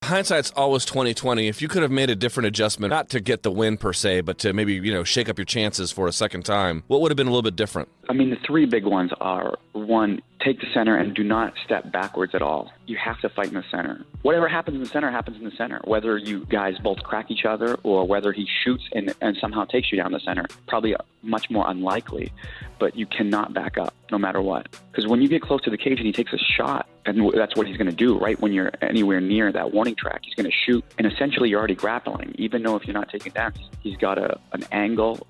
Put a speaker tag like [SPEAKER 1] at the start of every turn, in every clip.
[SPEAKER 1] hindsight's always 20/20. If you could have made a different adjustment, not to get the win per se, but to maybe, shake up your chances for a second time, what would have been a little bit different?
[SPEAKER 2] I mean, the three big ones are, one, take the center and do not step backwards at all. You have to fight in the center. Whatever happens in the center happens in the center. Whether you guys both crack each other or whether he shoots and somehow takes you down the center, probably much more unlikely. But you cannot back up no matter what. Because when you get close to the cage and he takes a shot, and that's what he's going to do, right? When you're anywhere near that warning track, he's going to shoot. And essentially you're already grappling. Even though if you're not taken down, he's got an angle,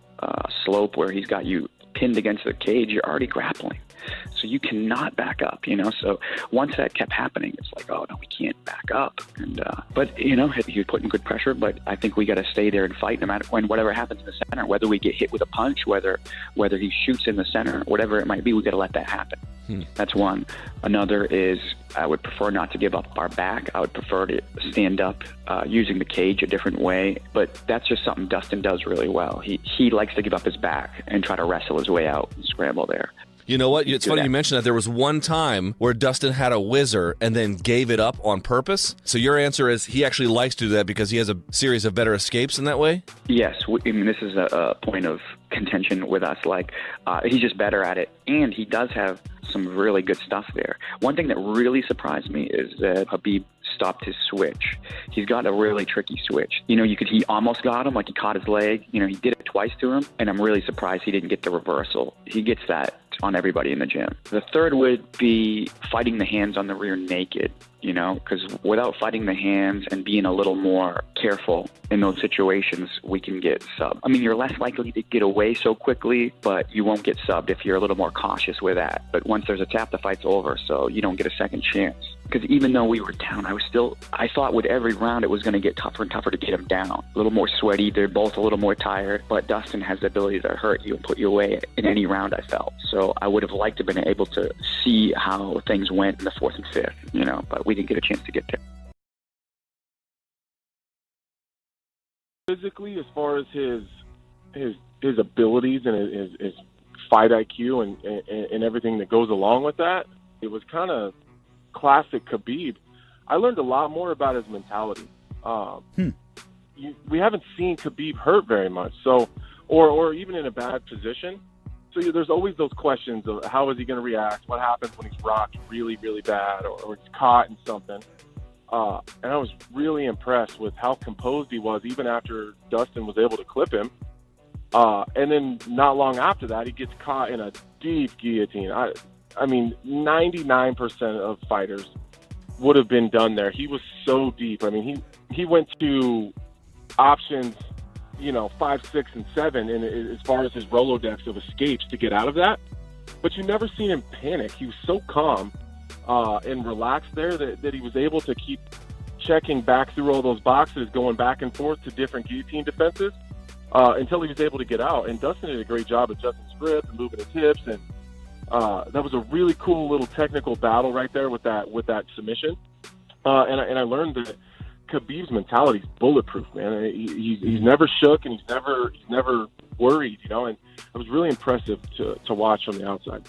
[SPEAKER 2] slope where he's got you pinned against the cage, you're already grappling. So you cannot back up, So once that kept happening, it's like, oh, no, we can't back up. And but, he was putting good pressure, but I think we got to stay there and fight no matter whatever happens in the center, whether we get hit with a punch, whether he shoots in the center, whatever it might be, we got to let that happen. That's one. Another is I would prefer not to give up our back. I would prefer to stand up using the cage a different way. But that's just something Dustin does really well. He likes to give up his back and try to wrestle his way out and scramble there.
[SPEAKER 1] You know what? It's funny you mentioned that. There was one time where Dustin had a whizzer and then gave it up on purpose. So your answer is he actually likes to do that because he has a series of better escapes in that way?
[SPEAKER 2] Yes. This is a point of contention with us. He's just better at it, and he does have some really good stuff there. One thing that really surprised me is that Khabib stopped his switch. He's got a really tricky switch. He almost got him, he caught his leg. He did it twice to him, and I'm really surprised he didn't get the reversal. He gets that on everybody in the gym. The third would be fighting the hands on the rear naked, because without fighting the hands and being a little more careful in those situations, we can get subbed. I mean, you're less likely to get away so quickly, but you won't get subbed if you're a little more cautious with that. But once there's a tap, the fight's over, so you don't get a second chance. Because even though we were down, I thought with every round it was going to get tougher and tougher to get him down. A little more sweaty, they're both a little more tired, but Dustin has the ability to hurt you and put you away in any round, I felt. So I would have liked to have been able to see how things went in the fourth and fifth, but we didn't get a chance to get there.
[SPEAKER 3] Physically, as far as his abilities and his fight IQ and everything that goes along with that, it was kind of classic Khabib. I learned a lot more about his mentality. We haven't seen Khabib hurt very much, so or even in a bad position. So there's always those questions of how is he going to react? What happens when he's rocked really, really bad or he's caught in something? And I was really impressed with how composed he was, even after Dustin was able to clip him. And then not long after that, he gets caught in a deep guillotine. I mean, 99% of fighters would have been done there. He was so deep. I mean, he went to options, 5, 6, and 7, and as far as his Rolodex of escapes to get out of that. But you never seen him panic. He was so calm and relaxed there that he was able to keep checking back through all those boxes, going back and forth to different guillotine defenses until he was able to get out. And Dustin did a great job adjusting his grip and moving his hips, and that was a really cool little technical battle right there with that submission. And I learned that Khabib's mentality is bulletproof, man. He's never shook and he's never worried, and it was really impressive to watch from the outside.